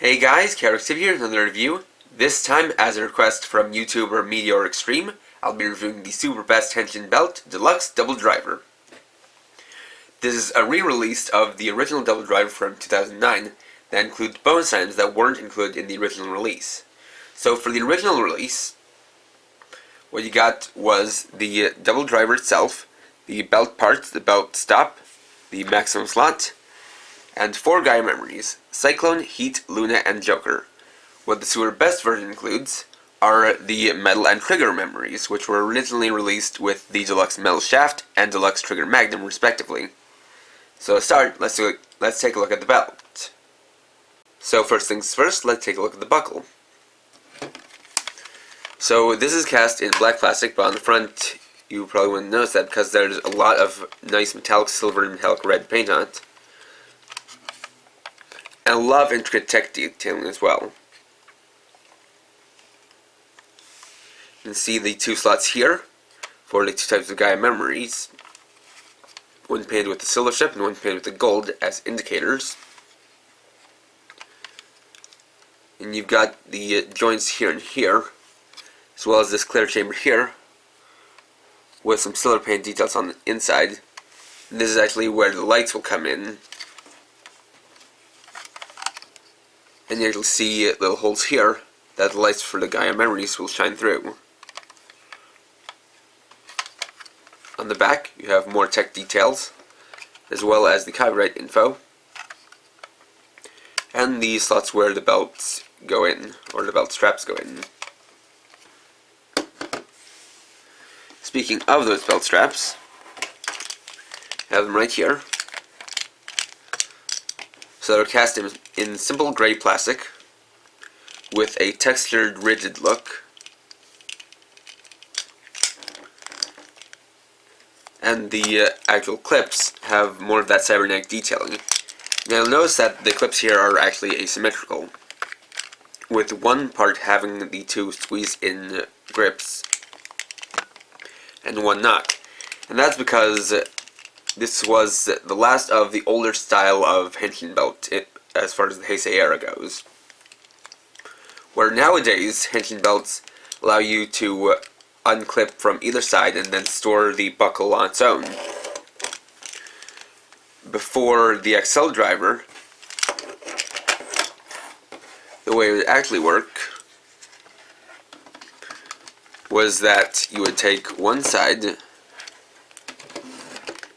Hey guys, MeteorXtreeme here with another review. This time, as a request from YouTuber MeteorXtreeme, I'll be reviewing the Super Best Henshin Belt Deluxe Double Driver. This is a re-release of the original Double Driver from 2009 that includes bonus items that weren't included in the original release. So for the original release, what you got was the Double Driver itself, the belt parts, the belt stop, the maximum slot, and 4 Gaia Memories: Cyclone, Heat, Luna, and Joker. What the Super Best version includes are the Metal and Trigger Memories, which were originally released with the Deluxe Metal Shaft and Deluxe Trigger Magnum, respectively. So to start, let's take a look at the belt. So first things first, let's take a look at the buckle. So this is cast in black plastic, but on the front you probably wouldn't notice that because there's a lot of nice metallic silver and metallic red paint on it. And a lot of intricate tech detailing as well. You can see the 2 slots here for the 2 types of Gaia Memories. One painted with the silver strip and one painted with the gold as indicators. And you've got the joints here and here, as well as this clear chamber here, with some silver paint details on the inside. And this is actually where the lights will come in. And you'll see little holes here that the lights for the Gaia Memories will shine through. On the back you have more tech details, as well as the copyright info, and the slots where the belts go in, or the belt straps go in. Speaking of those belt straps, I have them right here. So they're cast in simple gray plastic with a textured, rigid look, and the actual clips have more of that cybernetic detailing. Now you'll notice that the clips here are actually asymmetrical, with one part having the 2 squeeze-in grips and one not. And that's because this was the last of the older style of Henshin belt as far as the Heisei era goes. Where nowadays, Henshin belts allow you to unclip from either side and then store the buckle on its own. Before the XL driver, the way it would actually work was that you would take one side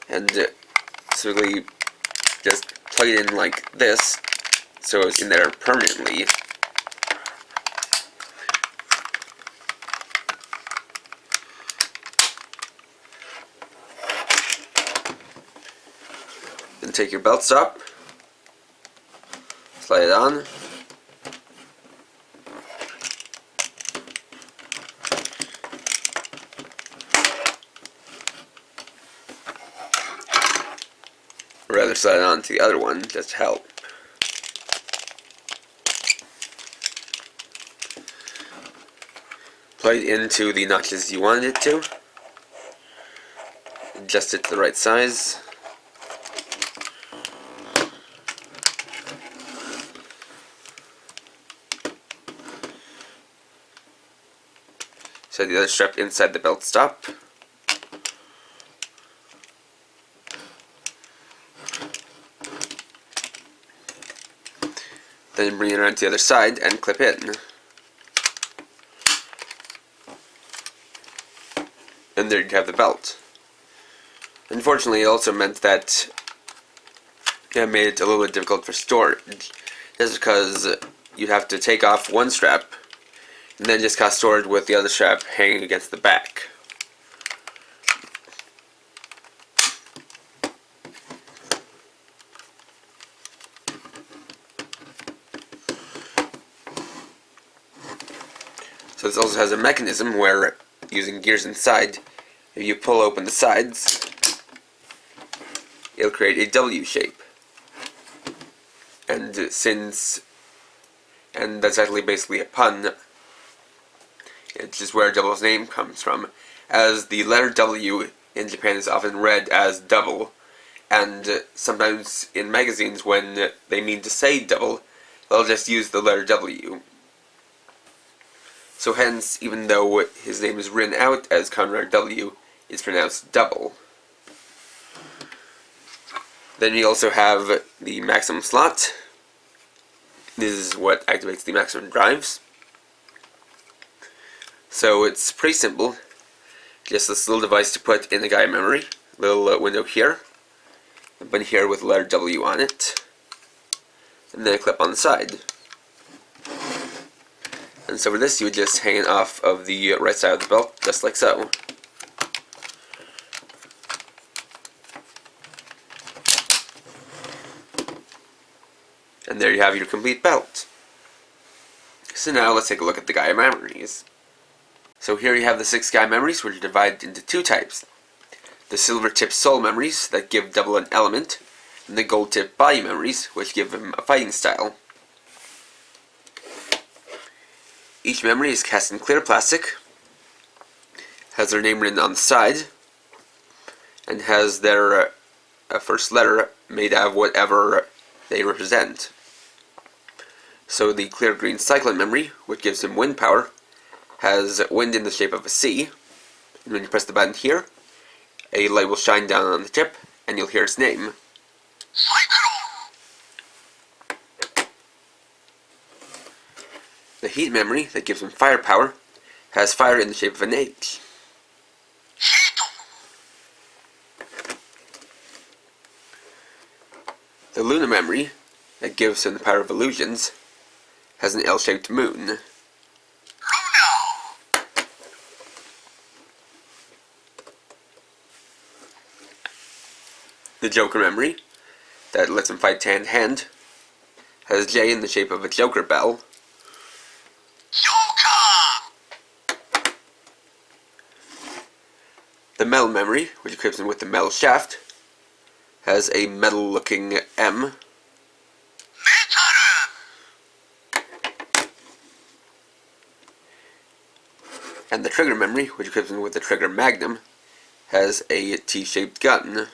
and simply just plug it in like this, so it's in there permanently. Then take your belt stop, slide it on, or rather slide it on to the other one just to help. Plug it into the notches you wanted it to, adjust it to the right size. Set the other strap inside the belt stop. Then bring it around to the other side and clip in. And there you have the belt. Unfortunately, it also meant that it made it a little bit difficult for storage. Just because you'd have to take off one strap and then just store it with the other strap hanging against the back. So this also has a mechanism where, using gears inside, if you pull open the sides, it'll create a W shape. And that's actually basically a pun. It's just where Double's name comes from, as the letter W in Japan is often read as double, and sometimes in magazines when they mean to say double, I'll just use the letter W. So hence, even though his name is written out as Conrad W, it's pronounced double. Then we also have the maximum slot. This is what activates the maximum drives. So it's pretty simple. Just this little device to put in the Gaia memory. Little window here. A button here with the letter W on it. And then a clip on the side. And so for this, you would just hang it off of the right side of the belt, just like so. And there you have your complete belt. So now let's take a look at the Gaia Memories. So here you have the 6 Gaia Memories, which are divided into 2 types. The silver tip soul memories that give double an element, and the gold tip body memories, which give him a fighting style. Each memory is cast in clear plastic, has their name written on the side, and has their first letter made out of whatever they represent. So the clear green Cyclone memory, which gives him wind power, has wind in the shape of a C, and when you press the button here, a light will shine down on the tip, and you'll hear its name. The heat memory, that gives him fire power, has fire in the shape of an H. The Luna memory, that gives him the power of illusions, has an L-shaped moon. The Joker memory, that lets him fight hand to hand, has J in the shape of a Joker bell. The metal memory, which equips him with the metal shaft, has a metal-looking M. And the trigger memory, which equips him with the trigger magnum, has a T-shaped gun.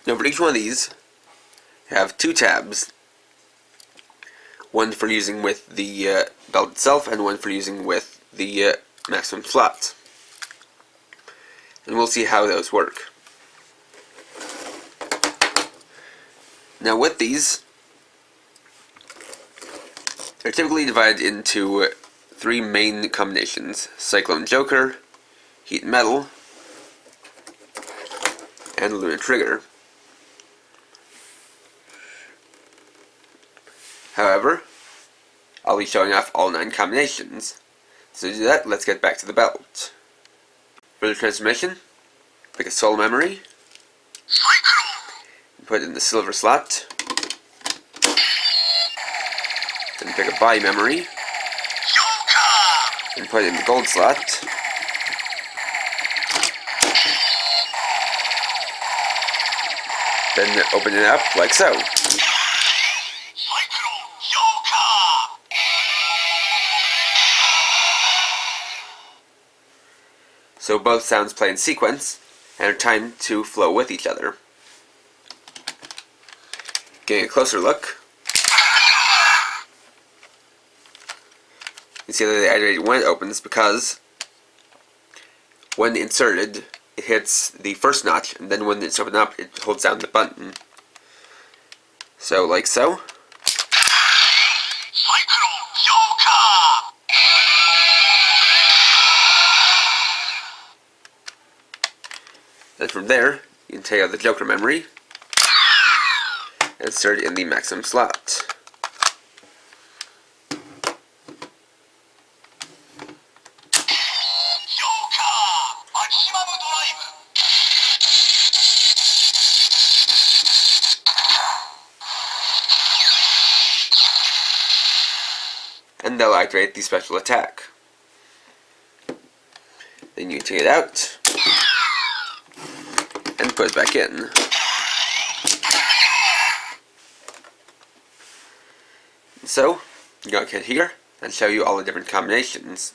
Now for each one of these, you have 2 tabs. One for using with the belt itself, and one for using with the maximum slot. And we'll see how those work. Now with these, they're typically divided into 3 main combinations: CycloneJoker, HeatMetal, and LunaTrigger. However, I'll be showing off all 9 combinations. So to do that, let's get back to the belt. For the transformation, pick a soul memory, and put it in the silver slot. Then pick a body memory, and put it in the gold slot. Then open it up like so. So both sounds play in sequence, and are timed to flow with each other. Getting a closer look, you see that they activate when it opens because when inserted, it hits the first notch, and then when it's opened up, it holds down the button. So, like so. Then from there, you can take out the Joker memory and insert it in the maximum slot. And they'll activate the special attack. Then you take it out and put it back in. So, I'm going to hit here and show you all the different combinations.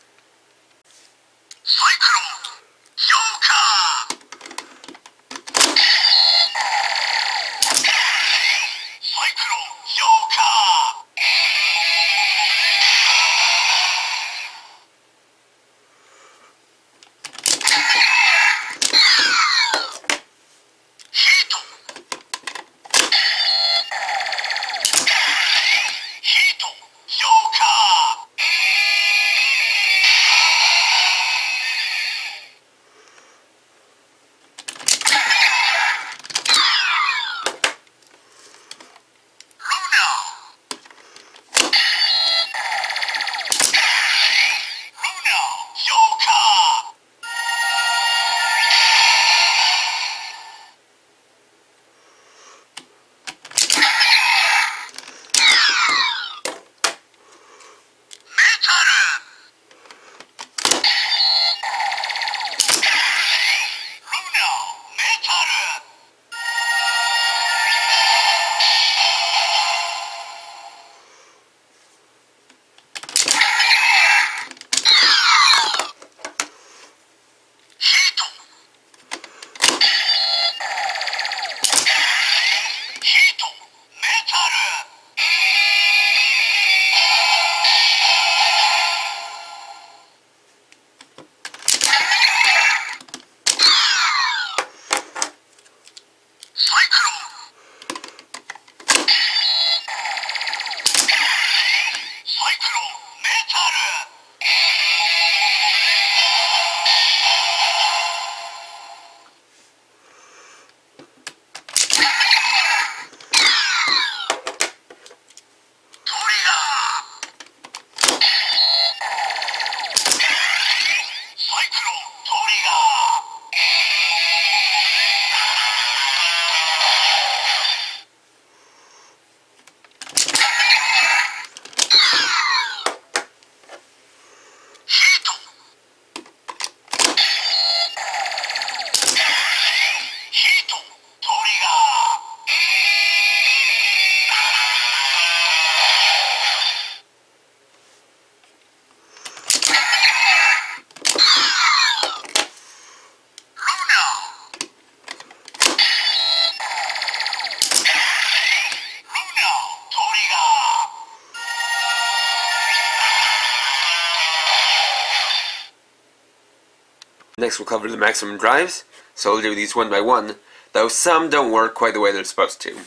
next we'll cover the maximum drives, so we'll do these one by one, though some don't work quite the way they're supposed to.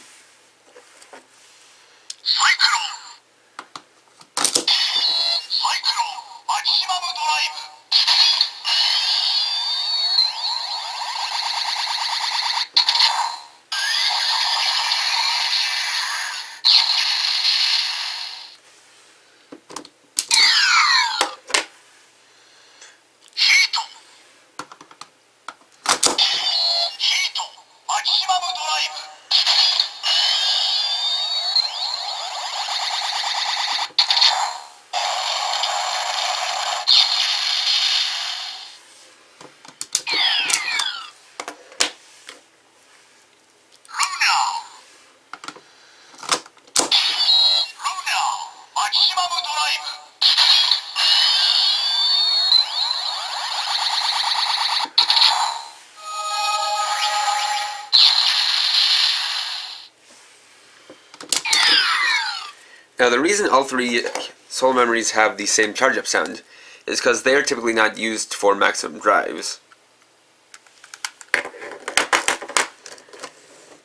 Now the reason all three soul memories have the same charge-up sound is because they are typically not used for maximum drives.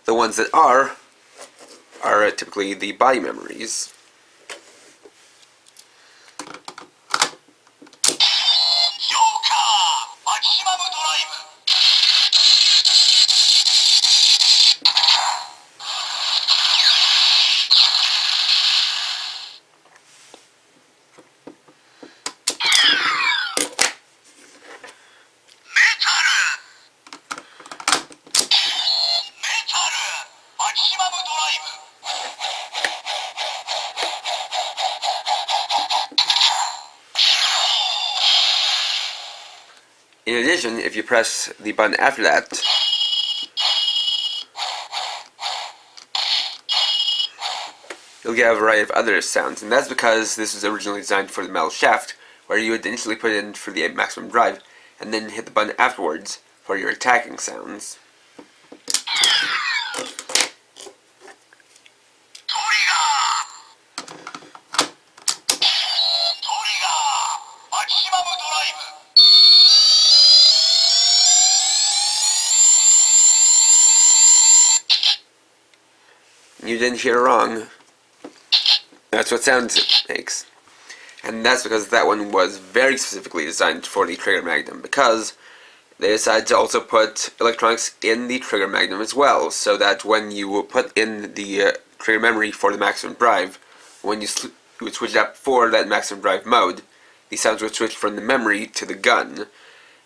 The ones that are typically the body memories. In addition, if you press the button after that, you'll get a variety of other sounds, and that's because this was originally designed for the metal shaft, where you would initially put it in for the maximum drive, and then hit the button afterwards for your attacking sounds. You didn't hear wrong. That's what sound it makes. And that's because that one was very specifically designed for the trigger magnum, because they decided to also put electronics in the trigger magnum as well, so that when you put in the trigger memory for the maximum drive, when you would switch it up for that maximum drive mode, the sounds would switch from the memory to the gun.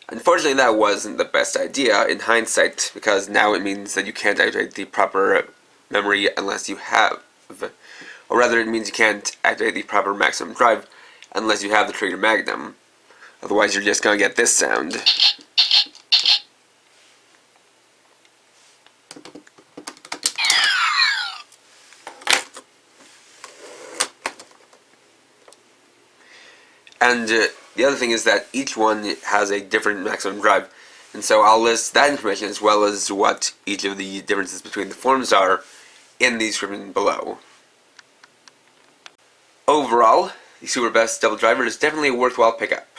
Unfortunately, that wasn't the best idea in hindsight, because now it means that you can't activate the proper memory unless you have, or rather it means you can't activate the proper maximum drive unless you have the trigger magnum. Otherwise you're just going to get this sound. And the other thing is that each one has a different maximum drive, and so I'll list that information as well as what each of the differences between the forms are in the description below. Overall, the Super Best Double Driver is definitely a worthwhile pickup.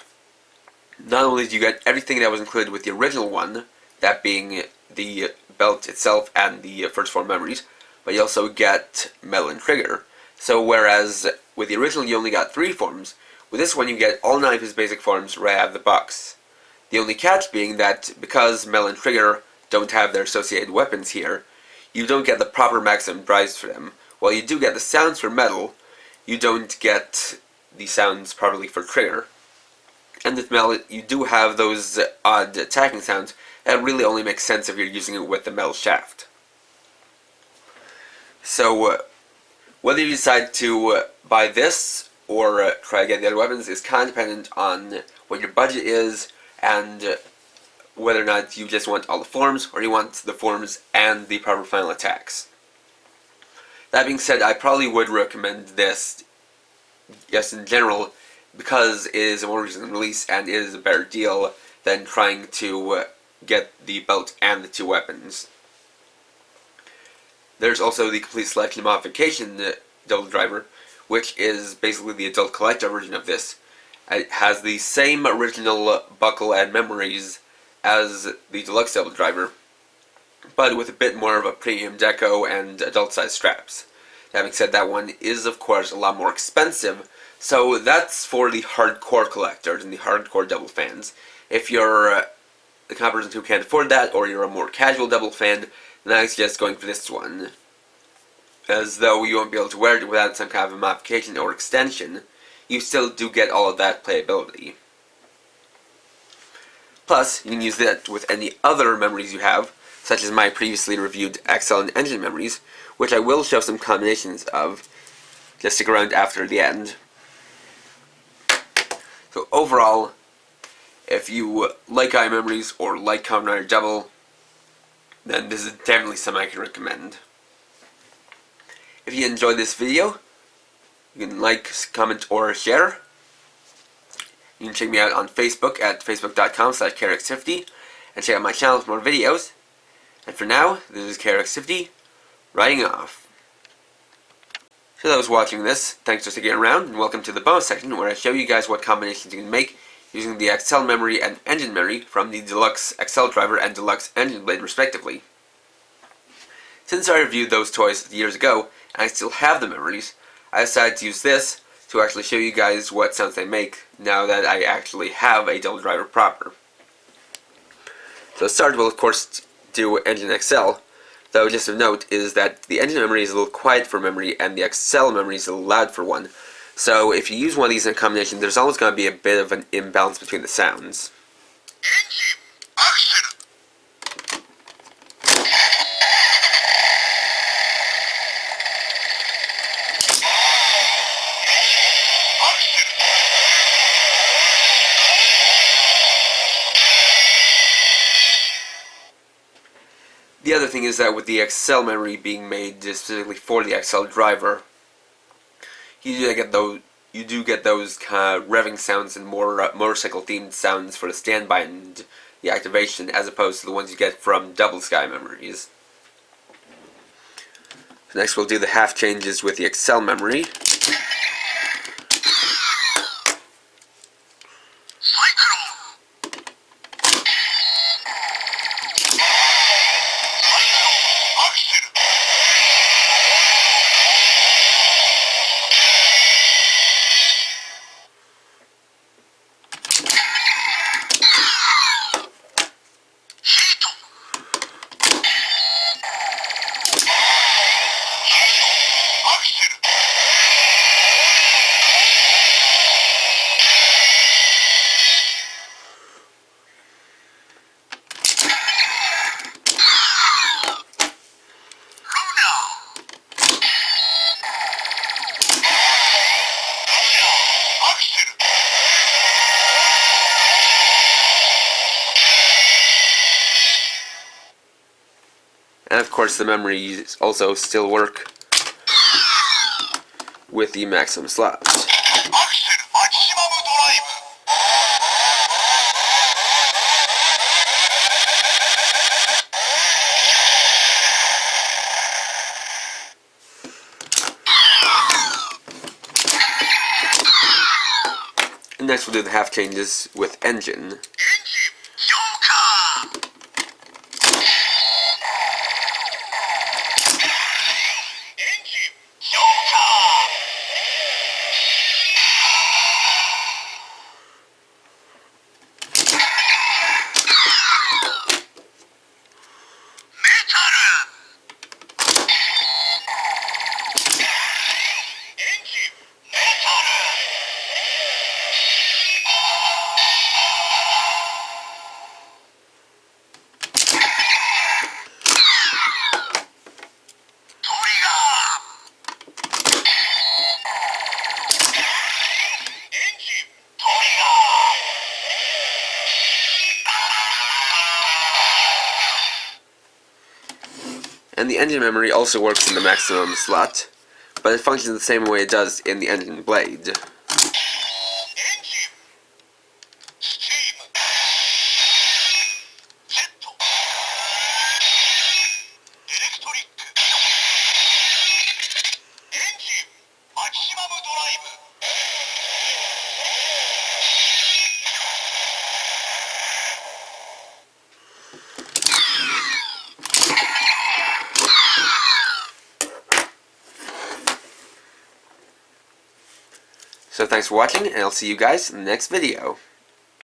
Not only do you get everything that was included with the original one, that being the belt itself and the first four memories, but you also get metal and trigger. So whereas with the original you only got 3 forms, with this one you get all 9 of his basic forms right out of the box. The only catch being that because metal and trigger don't have their associated weapons here, you don't get the proper maximum drives for them. While you do get the sounds for metal, you don't get the sounds properly for trigger. And with metal, you do have those odd attacking sounds that really only make sense if you're using it with the metal shaft. So, whether you decide to buy this or try to get the other weapons is kind of dependent on what your budget is and whether or not you just want all the forms or you want the forms and the proper final attacks. That being said, I probably would recommend this, yes, in general, because it is a more recent release and it is a better deal than trying to get the belt and the 2 weapons. There's also the complete selection modification double driver, which is basically the adult collector version of this. It has the same original buckle and memories as the deluxe double driver, but with a bit more of a premium deco and adult size straps. Having said, that one is of course a lot more expensive, so that's for the hardcore collectors and the hardcore double fans. If you're the kind of person who can't afford that, or you're a more casual double fan, then I suggest going for this one, as though you won't be able to wear it without some kind of a modification or extension, you still do get all of that playability. Plus, you can use that with any other memories you have, such as my previously reviewed XL and engine memories, which I will show some combinations of. Just stick around after the end. So overall, if you like Gaia Memories or like Kamen Rider Double, then this is definitely something I can recommend. If you enjoyed this video, you can like, comment, or share. You can check me out on Facebook at facebook.com/KRX50 and check out my channel for more videos. And for now, this is KRX50, writing off. For those watching this, thanks for sticking around, and welcome to the bonus section where I show you guys what combinations you can make using the XL memory and engine memory from the Deluxe XL driver and Deluxe engine blade respectively. Since I reviewed those toys years ago, and I still have the memories, I decided to use this to actually show you guys what sounds they make now that I actually have a double driver proper. So to start, we'll of course do engine XL, though just of note is that the engine memory is a little quiet for memory and the XL memory is a little loud for one. So if you use one of these in combination, there's always going to be a bit of an imbalance between the sounds. The other thing is that with the XL memory being made specifically for the XL driver, you do get those kind of revving sounds and more motorcycle themed sounds for the standby and the activation, as opposed to the ones you get from double Gaia Memories. Next we'll do the half changes with the XL memory. And of course the memories also still work with the maximum slots. And next we'll do the half changes with engine. And the engine memory also works in the maximum slot, but it functions the same way it does in the engine blade. thanks for watching, and I'll see you guys in the next video.